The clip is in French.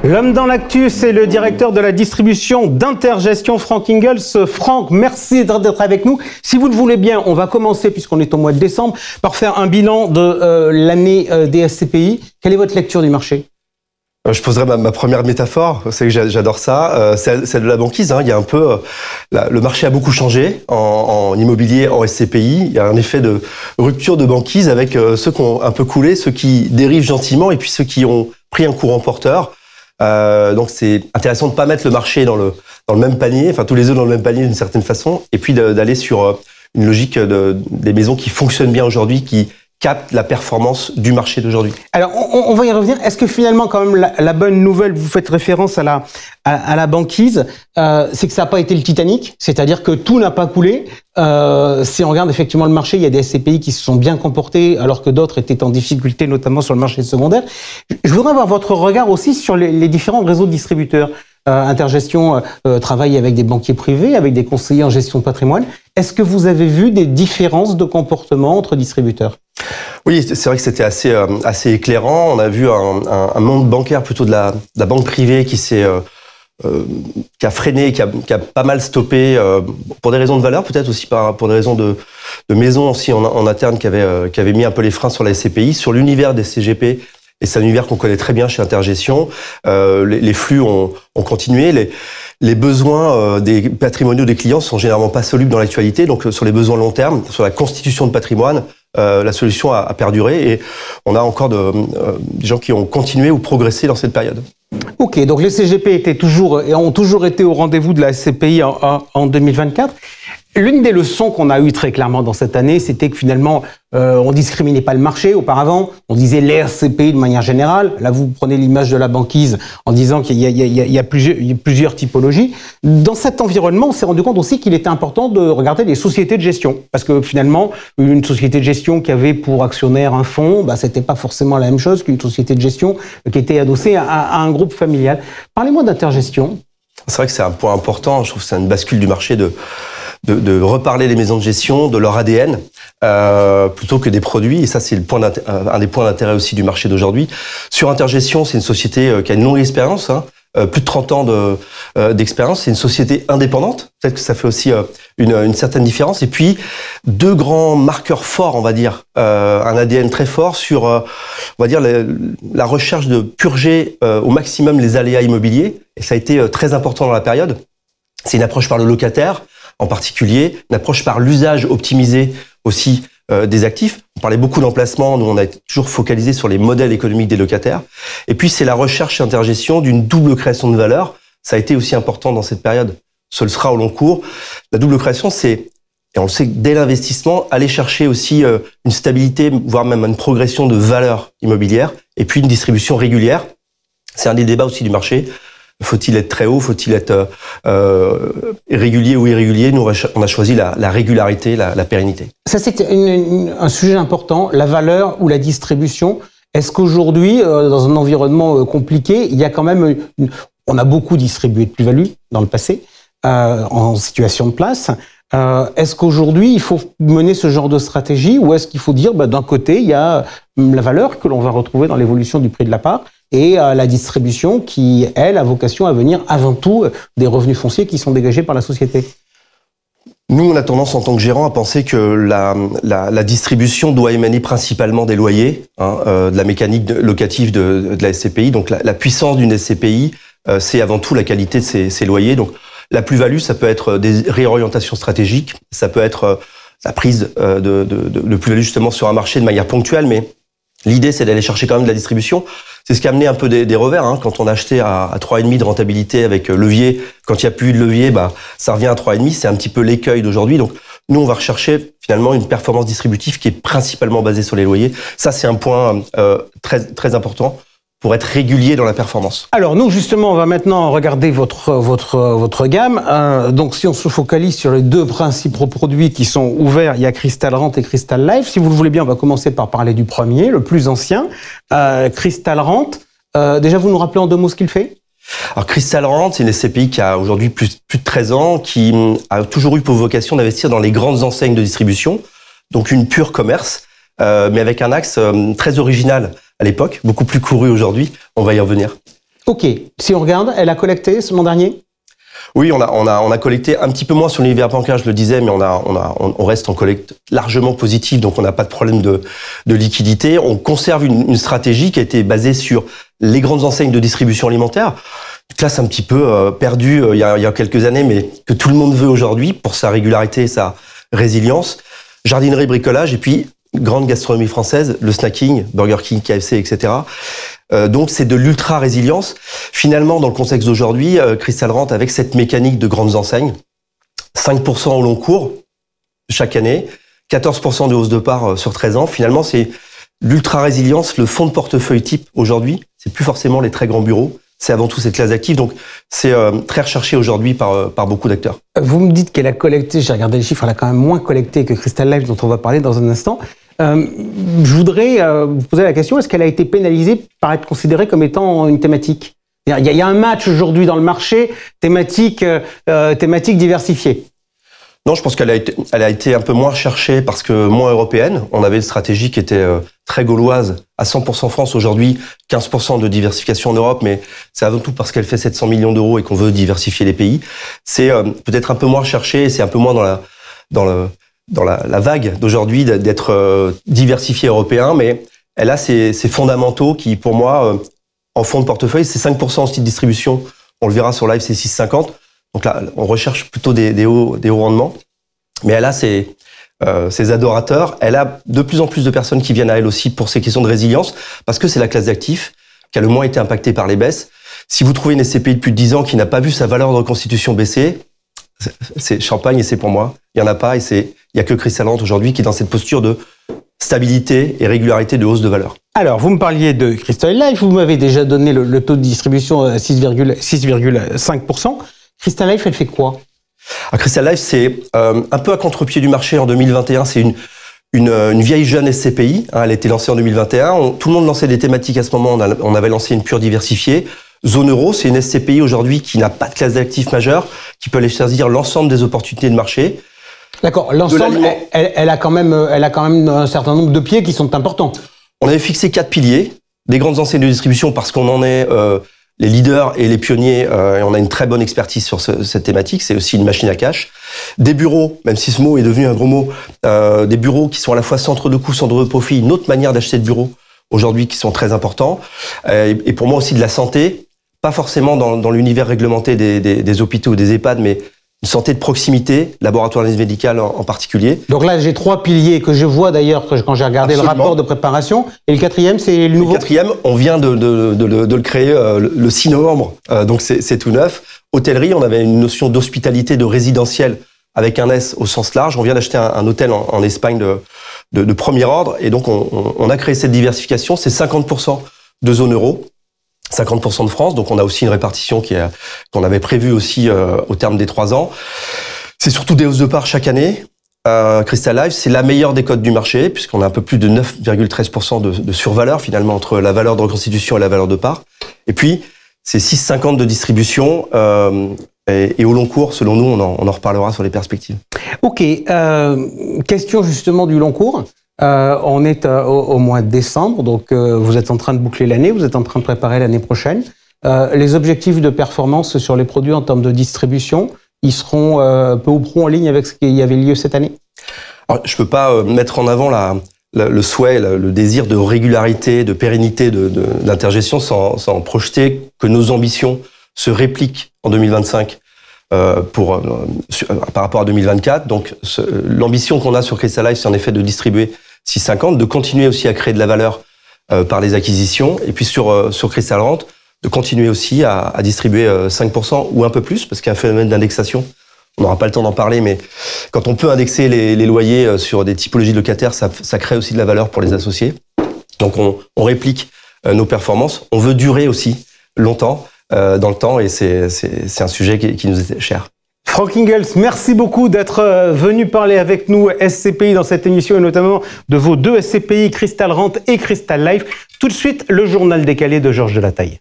L'homme dans l'actu, c'est le directeur de la distribution d'Intergestion, Franck Ingels. Franck, merci d'être avec nous. Si vous le voulez bien, on va commencer, puisqu'on est au mois de décembre, par faire un bilan de l'année des SCPI. Quelle est votre lecture du marché ? Je poserai ma première métaphore, c'est que j'adore ça, c'est de la banquise. Il y a un peu, le marché a beaucoup changé en immobilier, en SCPI. Il y a un effet de rupture de banquise avec ceux qui ont un peu coulé, ceux qui dérivent gentiment et puis ceux qui ont pris un courant porteur. Donc c'est intéressant de pas mettre le marché dans le même panier, enfin tous les œufs dans le même panier d'une certaine façon, et puis d'aller sur une logique des maisons qui fonctionnent bien aujourd'hui, qui captent la performance du marché d'aujourd'hui. Alors on va y revenir. Est-ce que finalement quand même la bonne nouvelle, vous faites référence à la banquise, c'est que ça n'a pas été le Titanic, c'est-à-dire que tout n'a pas coulé. Si on regarde effectivement le marché, il y a des SCPI qui se sont bien comportés alors que d'autres étaient en difficulté, notamment sur le marché secondaire. Je voudrais avoir votre regard aussi sur les différents réseaux de distributeurs. Intergestion travaille avec des banquiers privés, avec des conseillers en gestion de patrimoine. Est-ce que vous avez vu des différences de comportement entre distributeurs ? Oui, c'est vrai que c'était assez éclairant. On a vu un monde bancaire plutôt de la banque privée qui a freiné, qui a pas mal stoppé pour des raisons de valeur, peut-être aussi pour des raisons de maison aussi en interne qui avait mis un peu les freins sur la SCPI, sur l'univers des CGP. Et c'est un univers qu'on connaît très bien chez Intergestion. Les flux ont continué. Les besoins des patrimoniaux des clients sont généralement pas solubles dans l'actualité. Donc sur les besoins long terme, sur la constitution de patrimoine, la solution a perduré. Et on a encore des gens qui ont continué ou progressé dans cette période. Ok, donc les CGP ont toujours été au rendez-vous de la SCPI en 2024. L'une des leçons qu'on a eues très clairement dans cette année, c'était que finalement, on discriminait pas le marché. Auparavant, on disait les SCPI de manière générale. Là, vous prenez l'image de la banquise en disant qu'il y a plusieurs typologies. Dans cet environnement, on s'est rendu compte aussi qu'il était important de regarder les sociétés de gestion. Parce que finalement, une société de gestion qui avait pour actionnaire un fonds, c'était pas forcément la même chose qu'une société de gestion qui était adossée à un groupe familial. Parlez-moi d'Intergestion. C'est vrai que c'est un point important. Je trouve que c'est une bascule du marché de reparler les maisons de gestion, de leur ADN, plutôt que des produits. Et ça, c'est un des points d'intérêt aussi du marché d'aujourd'hui. Sur Intergestion, c'est une société qui a une longue expérience, plus de 30 ans d'expérience. C'est une société indépendante. Peut-être que ça fait aussi une certaine différence. Et puis, deux grands marqueurs forts, on va dire. Un ADN très fort sur, on va dire, la recherche de purger au maximum les aléas immobiliers. Et ça a été très important dans la période. C'est une approche par le locataire, en particulier, une approche par l'usage optimisé aussi des actifs. On parlait beaucoup d'emplacement, nous on a toujours focalisé sur les modèles économiques des locataires. Et puis c'est la recherche et Intergestion d'une double création de valeur. Ça a été aussi important dans cette période. Ce le sera au long cours. La double création, c'est, et on le sait dès l'investissement, aller chercher aussi une stabilité, voire même une progression de valeur immobilière, et puis une distribution régulière. C'est un des débats aussi du marché. Faut-il être très haut? Faut-il être régulier ou irrégulier? Nous, on a choisi la régularité, la pérennité. Ça, c'est un sujet important, la valeur ou la distribution. Est-ce qu'aujourd'hui, dans un environnement compliqué, il y a quand même... On a beaucoup distribué de plus-value dans le passé, en situation de place. Est-ce qu'aujourd'hui, il faut mener ce genre de stratégie ou est-ce qu'il faut dire, d'un côté, il y a la valeur que l'on va retrouver dans l'évolution du prix de la part et la distribution qui, elle, a vocation à venir avant tout des revenus fonciers qui sont dégagés par la société? Nous, on a tendance en tant que gérant à penser que la distribution doit émaner principalement des loyers, de la mécanique locative de la SCPI. Donc la puissance d'une SCPI, c'est avant tout la qualité de ses loyers. Donc la plus-value, ça peut être des réorientations stratégiques, ça peut être la prise de plus-value justement sur un marché de manière ponctuelle, mais l'idée, c'est d'aller chercher quand même de la distribution. C'est ce qui a amené un peu des revers. Quand on a acheté à 3,5 de rentabilité avec levier, quand il n'y a plus de levier, ça revient à 3,5. C'est un petit peu l'écueil d'aujourd'hui. Donc, nous, on va rechercher finalement une performance distributive qui est principalement basée sur les loyers. Ça, c'est un point très, très important pour être régulier dans la performance. Alors nous, justement, on va maintenant regarder votre gamme. Donc si on se focalise sur les deux principaux produits qui sont ouverts, il y a Crystal Rent et Crystal Life. Si vous le voulez bien, on va commencer par parler du premier, le plus ancien, Crystal Rent. Déjà, vous nous rappelez en deux mots ce qu'il fait ? Alors Crystal Rent, c'est une SCPI qui a aujourd'hui plus de 13 ans, qui a toujours eu pour vocation d'investir dans les grandes enseignes de distribution, donc une pure commerce, mais avec un axe très original à l'époque, beaucoup plus couru aujourd'hui. On va y revenir. Ok, si on regarde, elle a collecté l'an dernier? Oui, on a collecté un petit peu moins sur l'univers bancaire, je le disais, mais on reste en collecte largement positive, donc on n'a pas de problème de liquidité. On conserve une stratégie qui a été basée sur les grandes enseignes de distribution alimentaire, une classe un petit peu perdue il y a quelques années, mais que tout le monde veut aujourd'hui pour sa régularité et sa résilience. Jardinerie, bricolage, et puis grande gastronomie française, le snacking, Burger King, KFC, etc. Donc c'est de l'ultra résilience. Finalement, dans le contexte d'aujourd'hui, Crystal rentre avec cette mécanique de grandes enseignes, 5% au long cours chaque année, 14% de hausse de part sur 13 ans. Finalement, c'est l'ultra résilience, le fonds de portefeuille type aujourd'hui. C'est plus forcément les très grands bureaux. C'est avant tout cette classe d'actifs. Donc c'est très recherché aujourd'hui par beaucoup d'acteurs. Vous me dites qu'elle a collecté, j'ai regardé les chiffres, elle a quand même moins collecté que Crystal Life, dont on va parler dans un instant. Je voudrais vous poser la question, est-ce qu'elle a été pénalisée par être considérée comme étant une thématique? Il y a un match aujourd'hui dans le marché, thématique diversifiée. Non, je pense qu'elle a été un peu moins recherchée parce que moins européenne. On avait une stratégie qui était très gauloise, à 100% France aujourd'hui, 15% de diversification en Europe, mais c'est avant tout parce qu'elle fait 700 millions d'euros et qu'on veut diversifier les pays. C'est peut-être un peu moins recherché et c'est un peu moins dans la vague d'aujourd'hui d'être diversifié européen, mais elle a ses fondamentaux qui, pour moi, en fonds de portefeuille, c'est 5% en style distribution. On le verra sur live, c'est 6,50. Donc là, on recherche plutôt des hauts rendements. Mais elle a ses adorateurs. Elle a de plus en plus de personnes qui viennent à elle aussi pour ces questions de résilience, parce que c'est la classe d'actifs qui a le moins été impactée par les baisses. Si vous trouvez une SCPI de plus de 10 ans qui n'a pas vu sa valeur de reconstitution baisser, c'est champagne et c'est pour moi. Il n'y en a pas et il n'y a que Crystal Rent aujourd'hui qui est dans cette posture de stabilité et régularité de hausse de valeur. Alors, vous me parliez de Crystal Life, vous m'avez déjà donné le taux de distribution à 6,5%. Crystal Life, elle fait quoi? Crystal Life, c'est un peu à contre-pied du marché en 2021. C'est une vieille jeune SCPI. Elle a été lancée en 2021. Tout le monde lançait des thématiques à ce moment. On avait lancé une pure diversifiée. Zone euro, c'est une SCPI aujourd'hui qui n'a pas de classe d'actifs majeure, qui peut aller saisir l'ensemble des opportunités de marché. D'accord. L'ensemble, elle a quand même un certain nombre de pieds qui sont importants. On avait fixé 4 piliers. Des grandes enseignes de distribution parce qu'on en est les leaders et les pionniers, et on a une très bonne expertise sur cette thématique. C'est aussi une machine à cash. Des bureaux, même si ce mot est devenu un gros mot, des bureaux qui sont à la fois centre de coût, centre de profit, une autre manière d'acheter de bureaux aujourd'hui qui sont très importants. Et pour moi aussi de la santé, pas forcément dans l'univers réglementé des hôpitaux ou des EHPAD, mais une santé de proximité, laboratoire d'analyse médicale en particulier. Donc là, j'ai 3 piliers que je vois d'ailleurs quand j'ai regardé le rapport de préparation. Et le 4e, c'est le nouveau. Le 4e, on vient de le créer le 6 novembre, donc c'est tout neuf. Hôtellerie, on avait une notion d'hospitalité, de résidentiel avec un S au sens large. On vient d'acheter un hôtel en Espagne de premier ordre, et donc on a créé cette diversification. C'est 50% de zone euro. 50% de France, donc on a aussi une répartition qu'on avait prévue aussi au terme des 3 ans. C'est surtout des hausses de parts chaque année. Crystal Life, c'est la meilleure des cotes du marché, puisqu'on a un peu plus de 9,13% de survaleur finalement entre la valeur de reconstitution et la valeur de part. Et puis, c'est 6,50 de distribution et au long cours, selon nous, on en reparlera sur les perspectives. Ok, question justement du long cours. On est au mois de décembre, donc vous êtes en train de boucler l'année, vous êtes en train de préparer l'année prochaine. Les objectifs de performance sur les produits en termes de distribution, ils seront peu ou prou en ligne avec ce qui avait lieu cette année? Alors, je ne peux pas mettre en avant le souhait, le désir de régularité, de pérennité de l'intergestion sans projeter que nos ambitions se répliquent en 2025 par rapport à 2024. Donc, l'ambition qu'on a sur Crystal Life, c'est en effet de distribuer 6,50, de continuer aussi à créer de la valeur par les acquisitions, et puis sur Crystal Rent, de continuer aussi à distribuer 5% ou un peu plus, parce qu'il y a un phénomène d'indexation. On n'aura pas le temps d'en parler, mais quand on peut indexer les loyers sur des typologies de locataires, ça crée aussi de la valeur pour les associés. Donc on réplique nos performances. On veut durer aussi longtemps dans le temps, et c'est un sujet qui nous est cher. Franck Ingels, merci beaucoup d'être venu parler avec nous SCPI dans cette émission, et notamment de vos 2 SCPI, Crystal Rent et Crystal Life. Tout de suite, le journal décalé de Georges Delataille.